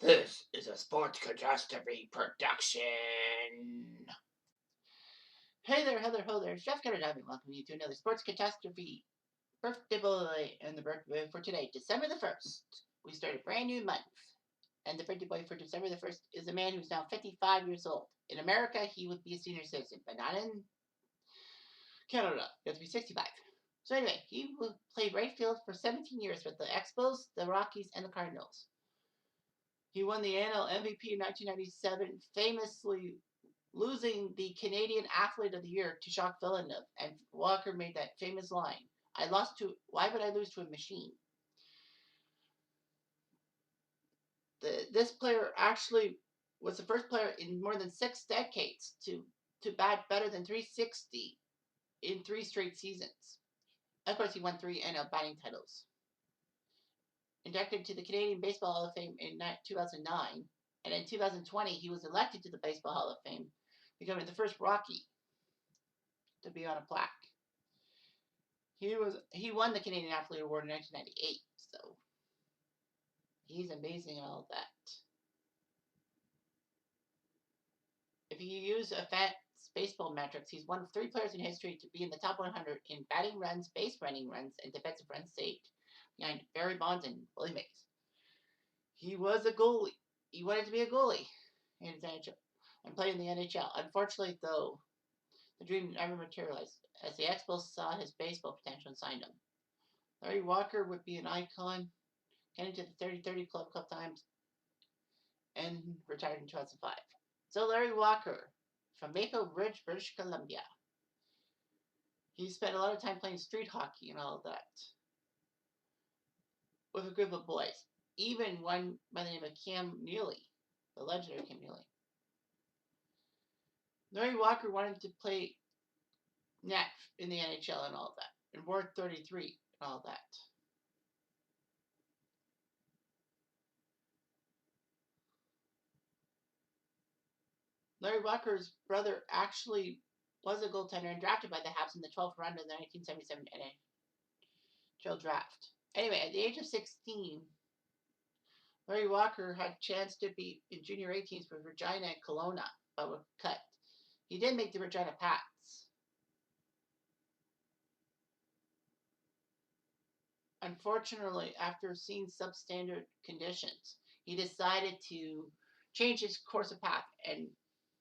This is a Sports Catastrophe production. Hey there, Heather, ho there. It's Jeff Cutastrophe. Welcome you to another Sports Catastrophe birthday boy. And the birthday for today, December the 1st. We start a brand new month. And the birthday boy for December the 1st is a man who's now 55 years old. In America, he would be a senior citizen, but not in Canada. He has to be 65. So anyway, he played right field for 17 years with the Expos, the Rockies, and the Cardinals. He won the NL MVP in 1997, famously losing the Canadian Athlete of the Year to Jacques Villeneuve. And Walker made that famous line, why would I lose to a machine? This player actually was the first player in more than 6 decades to bat better than .360 in 3 straight seasons. Of course, he won 3 NL batting titles. Inducted to the Canadian Baseball Hall of Fame in 2009, and in 2020 he was elected to the Baseball Hall of Fame, becoming the first Rocky to be on a plaque. He won the Canadian Athlete Award in 1998, so he's amazing and all that. If you use advanced baseball metrics, he's one of 3 players in history to be in the top 100 in batting runs, base running runs, and defensive runs saved, behind Barry Bonds and Willie Mays. He was a goalie. He wanted to be a goalie in his NHL and play in the NHL. Unfortunately, though, the dream never materialized, as the Expos saw his baseball potential and signed him. Larry Walker would be an icon, getting to the 30-30 club a couple times, and retired in 2005. So Larry Walker, from Maple Ridge, British Columbia. He spent a lot of time playing street hockey and all of that with a group of boys. Even one by the name of Cam Neely, the legendary Cam Neely. Larry Walker wanted to play net in the NHL and all that, and wore 33 and all that. Larry Walker's brother actually was a goaltender and drafted by the Habs in the 12th round of the 1977 NHL draft. Anyway, at the age of 16, Larry Walker had a chance to be in junior A teams for Regina and Kelowna, but were cut. He did make the Regina Pats. Unfortunately, after seeing substandard conditions, he decided to change his course of path and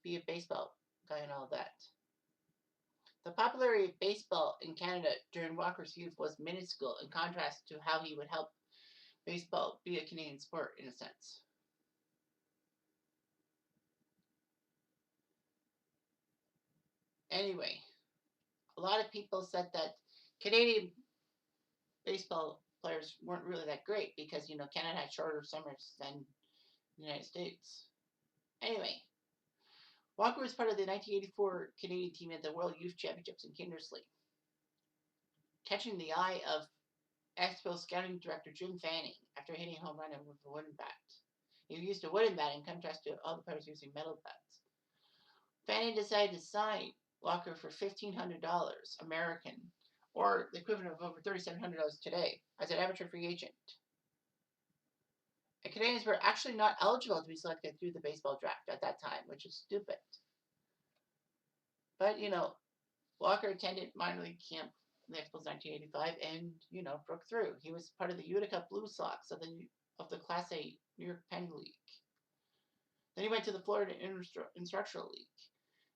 be a baseball guy and all that. The popularity of baseball in Canada during Walker's youth was minuscule in contrast to how he would help baseball be a Canadian sport in a sense. Anyway, a lot of people said that Canadian baseball players weren't really that great because, Canada had shorter summers than the United States. Anyway, Walker was part of the 1984 Canadian team at the World Youth Championships in Kinsler, catching the eye of Expo scouting director Jim Fanning after hitting a home run with a wooden bat. He used a wooden bat in contrast to all the players using metal bats. Fanning decided to sign Walker for $1,500 American, or the equivalent of over $3,700 today, as an amateur free agent. And Canadians were actually not eligible to be selected through the baseball draft at that time, which is stupid. But, Walker attended minor league camp in the Expos 1985 and, broke through. He was part of the Utica Blue Sox of the Class A New York Penn League. Then he went to the Florida Instructional League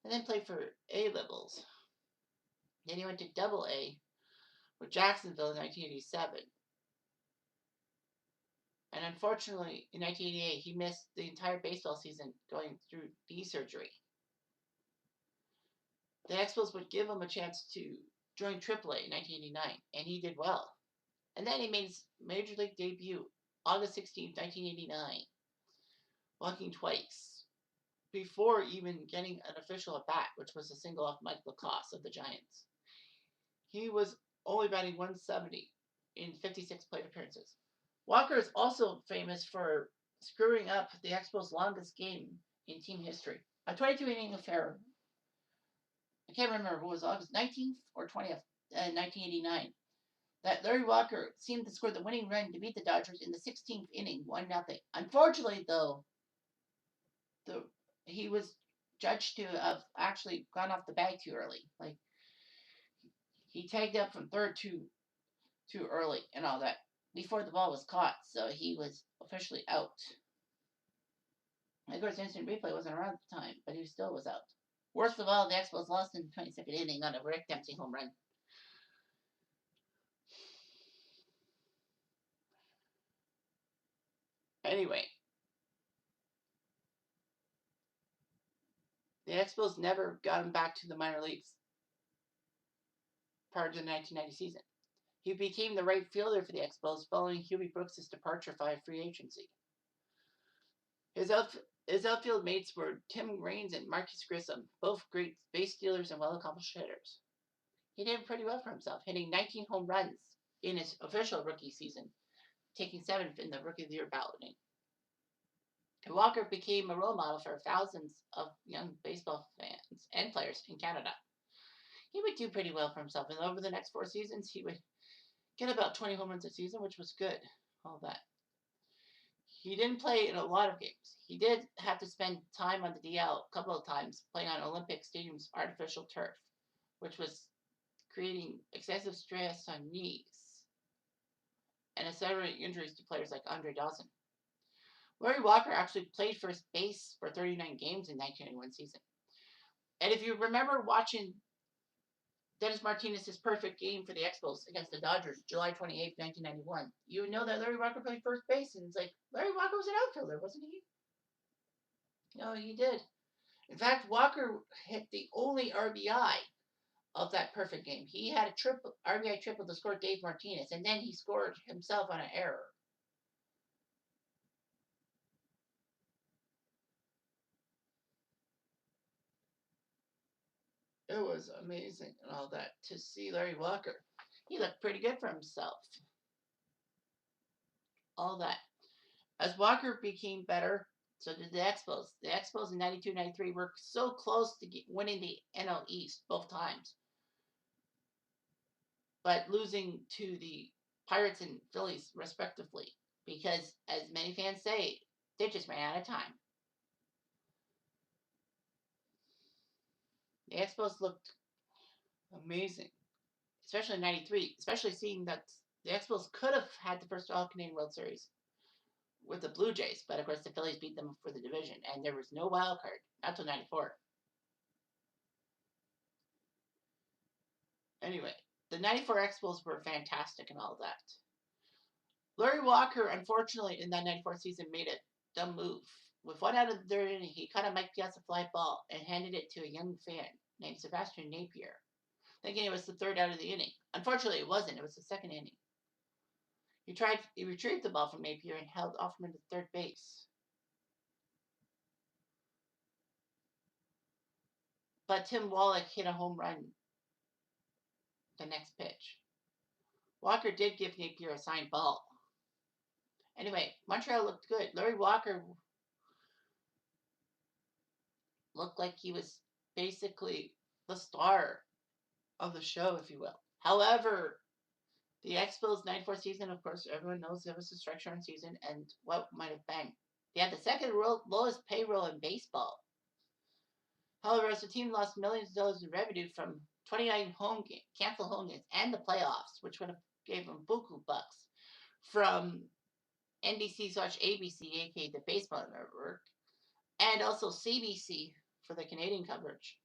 and then played for A-levels. Then he went to Double A with Jacksonville in 1987. And unfortunately, in 1988, he missed the entire baseball season going through knee surgery. The Expos would give him a chance to join AAA in 1989, and he did well. And then he made his major league debut August 16, 1989, walking twice, before even getting an official at bat, which was a single off Mike Lacoste of the Giants. He was only batting .170 in 56 plate appearances. Walker is also famous for screwing up the Expos' longest game in team history. A 22-inning affair. I can't remember, what was August 19th or 20th, 1989. that Larry Walker seemed to score the winning run to beat the Dodgers in the 16th inning, 1-0. Unfortunately, though, the he was judged to have actually gone off the bag too early. Like he tagged up from third too early and all that before the ball was caught, so he was officially out. Of course, instant replay wasn't around at the time, but he still was out. Worst of all, the Expos lost in the 22nd inning on a Rick Dempsey home run. Anyway, the Expos never got him back to the minor leagues prior to the 1990 season. He became the right fielder for the Expos following Huey Brooks' departure via free agency. His outfield mates were Tim Raines and Marquis Grissom, both great base stealers and well-accomplished hitters. He did pretty well for himself, hitting 19 home runs in his official rookie season, taking 7th in the Rookie of the Year balloting. Walker became a role model for thousands of young baseball fans and players in Canada. He would do pretty well for himself, and over the next 4 seasons, he would get about 20 home runs a season, which was good. All that. He didn't play in a lot of games. He did have to spend time on the DL a couple of times playing on Olympic Stadium's artificial turf, which was creating excessive stress on knees and accelerating injuries to players like Andre Dawson. Larry Walker actually played first base for 39 games in 1991 season. And if you remember watching Dennis Martinez's perfect game for the Expos against the Dodgers, July 28, 1991, you know that Larry Walker played first base, and it's like, Larry Walker was an outfielder, wasn't he? No, he did. In fact, Walker hit the only RBI of that perfect game. He had a RBI triple to score Dave Martinez, and then he scored himself on an error. It was amazing and all that to see Larry Walker. He looked pretty good for himself. All that. As Walker became better, so did the Expos. The Expos in 92-93 were so close to winning the NL East both times, but losing to the Pirates and Phillies respectively, because as many fans say, they just ran out of time. The Expos looked amazing, especially in 93, especially seeing that the Expos could have had the first All-Canadian World Series with the Blue Jays, but of course the Phillies beat them for the division, and there was no wild card, not until 94. Anyway, the 94 Expos were fantastic and all that. Larry Walker, unfortunately, in that 94 season, made a dumb move. With 1 out of the 3rd inning, he caught a Mike Piazza fly ball and handed it to a young fan named Sebastian Napier, thinking it was the 3rd out of the inning. Unfortunately, it wasn't. It was the 2nd inning. He retrieved the ball from Napier and held off him to third base. But Tim Wallach hit a home run the next pitch. Walker did give Napier a signed ball. Anyway, Montreal looked good. Larry Walker looked like he was basically the star of the show, if you will. However, the Expos 94 season, of course, everyone knows it was a structure season, and what might have been. They had the second lowest payroll in baseball. However, as the team lost millions of dollars in revenue from 29 canceled home games and the playoffs, which would have gave them buku bucks from NBC/ABC, aka the Baseball Network, and also CBC for the Canadian coverage.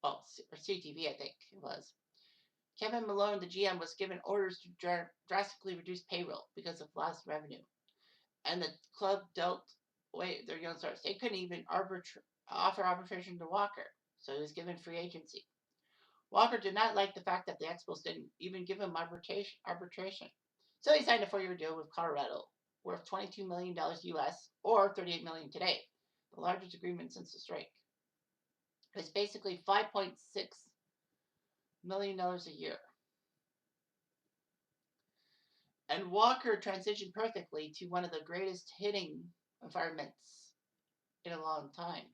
Well, or CTV, I think it was. Kevin Malone, the GM, was given orders to drastically reduce payroll because of lost revenue. And the club dealt away their young stars. They couldn't even offer arbitration to Walker, so he was given free agency. Walker did not like the fact that the Expos didn't even give him arbitration. So he signed a 4-year deal with Colorado, worth $22 million US, or $38 million today, the largest agreement since the strike. It's basically $5.6 million a year. And Walker transitioned perfectly to one of the greatest hitting environments in a long time.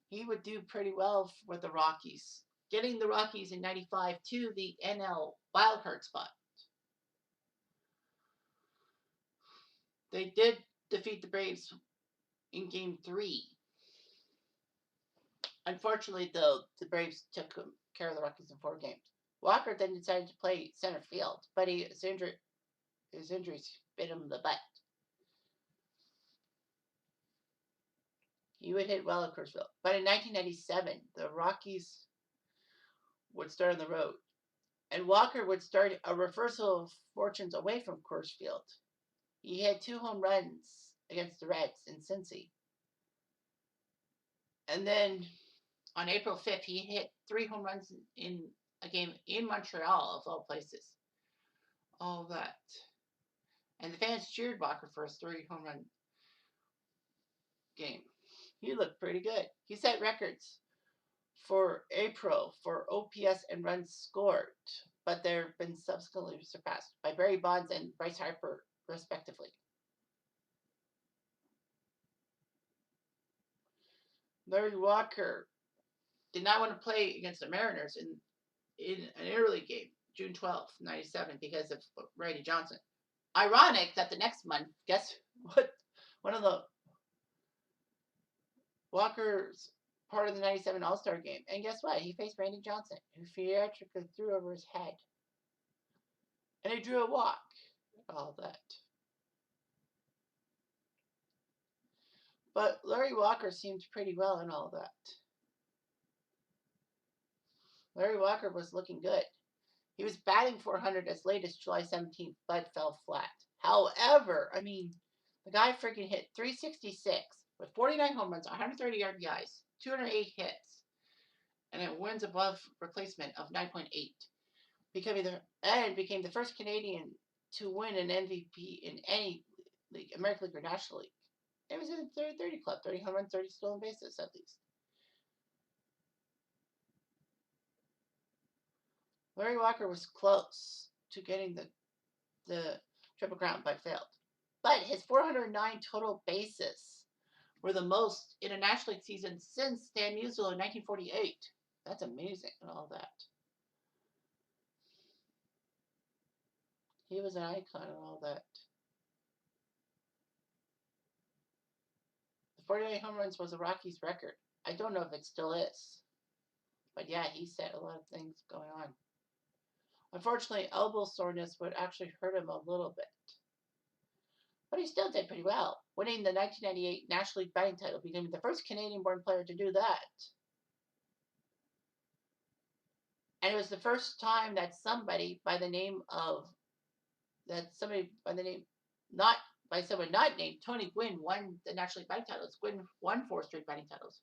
He would do pretty well with the Rockies, getting the Rockies in '95 to the NL wildcard spot. They did defeat the Braves in Game 3. Unfortunately, though, the Braves took care of the Rockies in 4 games. Walker then decided to play center field, but his injuries bit him in the butt. He would hit well at Coors Field. But in 1997, the Rockies would start on the road, and Walker would start a reversal of fortunes away from Coors Field. He had 2 home runs against the Reds in Cincy. And then on April 5th, he hit 3 home runs in a game in Montreal, of all places. All that. And the fans cheered Walker for his 3 home run game. He looked pretty good. He set records for April for OPS and runs scored, but they've been subsequently surpassed by Barry Bonds and Bryce Harper, respectively. Larry Walker did not want to play against the Mariners in an early game, June 12th, 97, because of Randy Johnson. Ironic that the next month, guess what? One of the Walker's part of the 97 All-Star game. And guess what? He faced Randy Johnson, who theatrically threw over his head. And he drew a walk. All that. But Larry Walker seemed pretty well in all that. Larry Walker was looking good. He was batting .400 as late as July 17th, but fell flat. However, the guy freaking hit .366 with 49 home runs, 130 RBIs, 208 hits, and it wins above replacement of 9.8. Became the first Canadian to win an MVP in any league, American League or National League. It was in the 30 club, 30 home runs, 30 stolen bases at least. Larry Walker was close to getting the Triple Crown, but failed. But his 409 total bases were the most in a National League season since Stan Musial in 1948. That's amazing and all that. He was an icon and all that. The 49 home runs was a Rockies record. I don't know if it still is. But yeah, he set a lot of things going on. Unfortunately, elbow soreness would actually hurt him a little bit. But he still did pretty well, winning the 1998 National League batting title, becoming the first Canadian-born player to do that. And it was the first time that somebody by someone not named Tony Gwynn won the National League batting titles. Gwynn won 4 straight batting titles.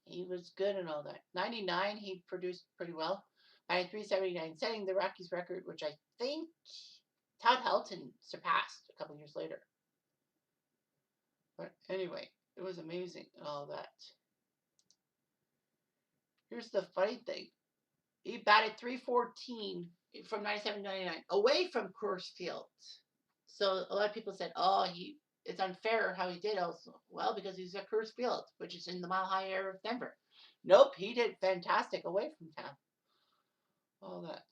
He was good and all that. 99, he produced pretty well. Batting .379, setting the Rockies record, which I think Todd Helton surpassed a couple years later. But anyway, it was amazing and all that. Here's the funny thing. He batted .314 from 97 to 99 away from Coors Field. So a lot of people said, it's unfair how he did. Well, because he's at Coors Field, which is in the Mile High area of Denver. Nope, he did fantastic away from town. All that.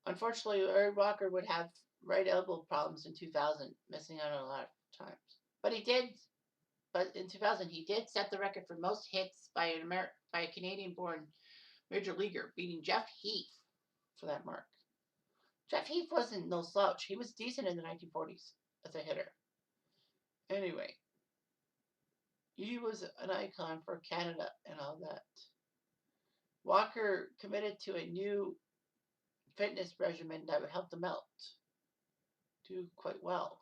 Unfortunately, Larry Walker would have right elbow problems in 2000, missing out on a lot of times. But in 2000, he did set the record for most hits by a Canadian-born major leaguer, beating Jeff Heath for that mark. Jeff Heath wasn't no slouch. He was decent in the 1940s as a hitter. Anyway, he was an icon for Canada and all that. Walker committed to a new fitness regimen that would help him out do quite well.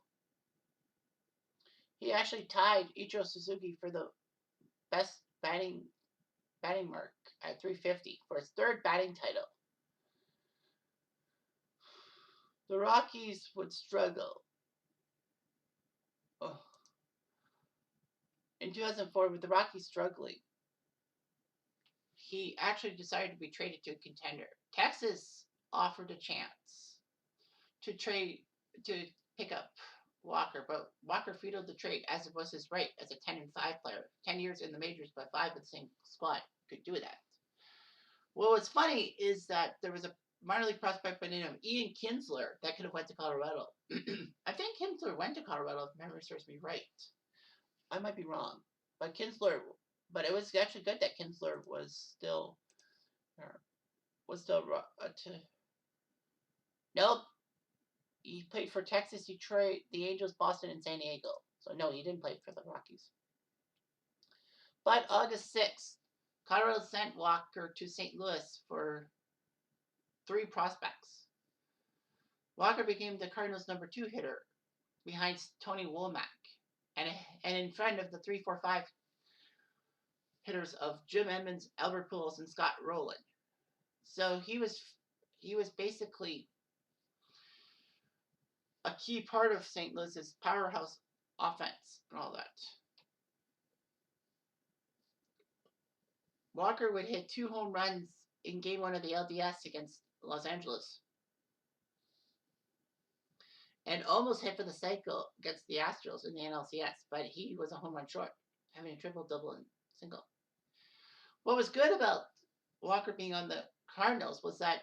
He actually tied Ichiro Suzuki for the best batting mark at .350 for his 3rd batting title. The Rockies would struggle. In 2004, with the Rockies struggling, he actually decided to be traded to a contender. Texas offered a chance to pick up Walker, but Walker vetoed the trade as it was his right as a 10-5 player. 10 years in the majors, but 5 with the same squad. Could do that. Well, what's funny is that there was a minor league prospect by the name of Ian Kinsler that could have went to Colorado. I think Kinsler went to Colorado, if memory serves me right. I might be wrong, but but it was actually good that Kinsler was still nope. He played for Texas, Detroit, the Angels, Boston, and San Diego. So no, he didn't play for the Rockies. But August 6th, Colorado sent Walker to St. Louis for 3 prospects. Walker became the Cardinals' number 2 hitter behind Tony Womack and in front of the 3-4-5 hitters of Jim Edmonds, Albert Pujols, and Scott Rowland. So he was basically a key part of St. Louis's powerhouse offense and all that. Walker would hit 2 home runs in Game 1 of the LDS against Los Angeles, and almost hit for the cycle against the Astros in the NLCS, but he was a home run short, having a triple, double, and single. What was good about Walker being on the Cardinals was that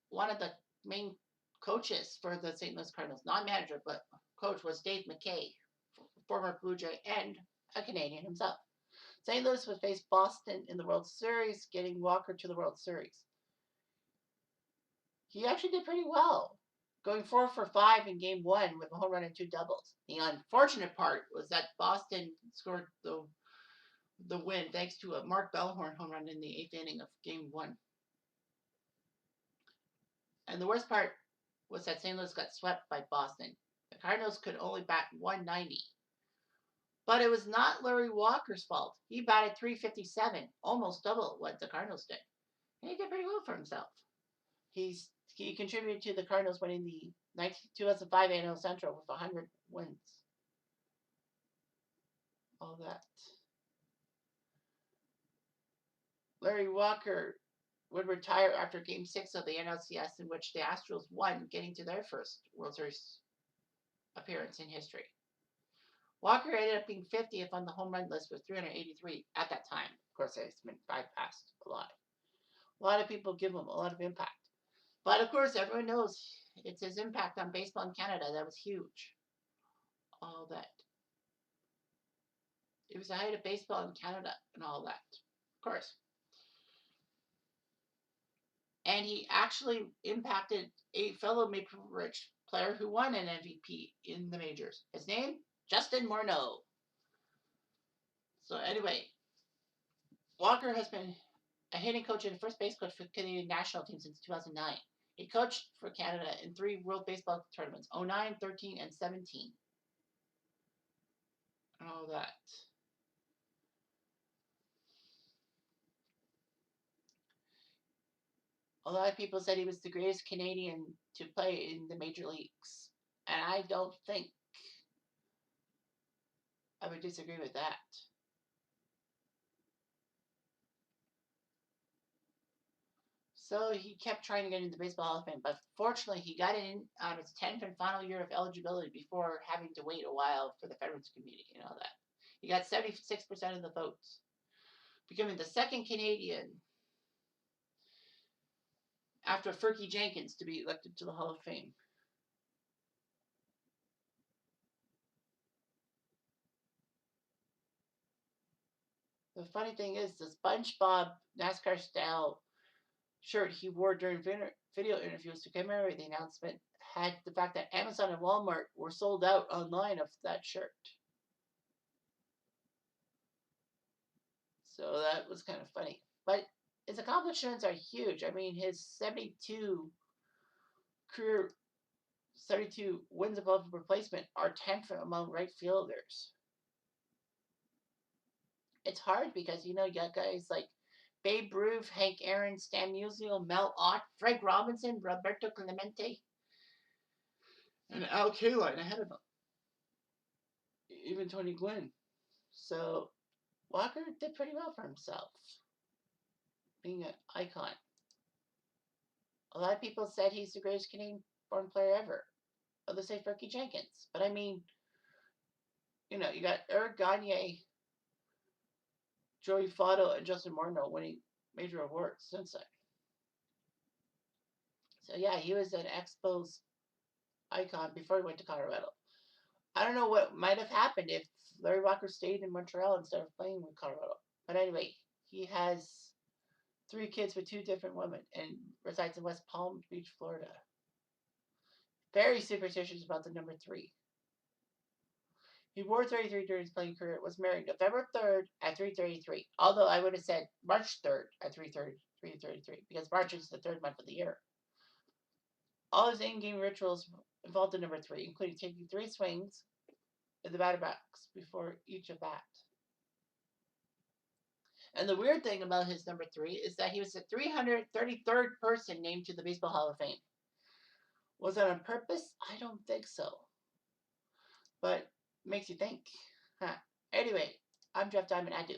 one of the main coaches for the St. Louis Cardinals, not manager, but coach, was Dave McKay, former Blue Jay and a Canadian himself. St. Louis would face Boston in the World Series, getting Walker to the World Series. He actually did pretty well, going 4 for 5 in Game 1 with a home run and 2 doubles. The unfortunate part was that Boston scored the win thanks to a Mark Bellhorn home run in the 8th inning of Game 1. And the worst part was that St. Louis got swept by Boston. The Cardinals could only bat 190. But it was not Larry Walker's fault. He batted .357, almost double what the Cardinals did. And he did pretty well for himself. He contributed to the Cardinals winning the 2005 AL Central with 100 wins. All that. Larry Walker would retire after Game 6 of the NLCS, in which the Astros won, getting to their first World Series appearance in history. Walker ended up being 50th on the home run list with 383 at that time. Of course, it's been bypassed a lot. A lot of people give him a lot of impact. But of course, everyone knows it's his impact on baseball in Canada that was huge. All that. It was the height of baseball in Canada and all that. Of course. And he actually impacted a fellow Maple Ridge player who won an MVP in the majors. His name? Justin Morneau. So anyway, Walker has been a hitting coach and first base coach for the Canadian national team since 2009. He coached for Canada in 3 World Baseball tournaments, 09, 13, and 17. And all that. A lot of people said he was the greatest Canadian to play in the major leagues. And I don't think I would disagree with that. So he kept trying to get into the Baseball Hall of Fame, but fortunately he got in on his 10th and final year of eligibility before having to wait a while for the Veterans Committee and all that. He got 76% of the votes, becoming the second Canadian after Fergie Jenkins to be elected to the Hall of Fame. The funny thing is, the SpongeBob NASCAR-style shirt he wore during video interviews to commemorate the announcement had the fact that Amazon and Walmart were sold out online of that shirt. So that was kind of funny. But his accomplishments are huge. I mean, his 72 wins above replacement are 10th among right fielders. It's hard because, you got guys like Babe Ruth, Hank Aaron, Stan Musial, Mel Ott, Frank Robinson, Roberto Clemente, and Al Kaline ahead of him. Even Tony Gwynn. So Walker did pretty well for himself, being an icon. A lot of people said he's the greatest Canadian-born player ever. Others say Fergie Jenkins. But I mean, You know, you got Eric Gagne, Joey Votto, and Justin Morneau winning major awards since then. So yeah, he was an Expos icon before he went to Colorado. I don't know what might have happened if Larry Walker stayed in Montreal instead of playing with Colorado. But anyway, he has 3 kids with 2 different women and resides in West Palm Beach, Florida. Very superstitious about the number 3. He wore 33 during his playing career. Was married November 3rd at 3:33. Although I would have said March 3rd at 3:33 because March is the 3rd month of the year. All his in-game rituals involved the number 3, including taking 3 swings in the batter box before each at bat. And the weird thing about his number 3 is that he was the 333rd person named to the Baseball Hall of Fame. Was that on purpose? I don't think so. But makes you think. Huh. Anyway, I'm Jeff Diamond. I do.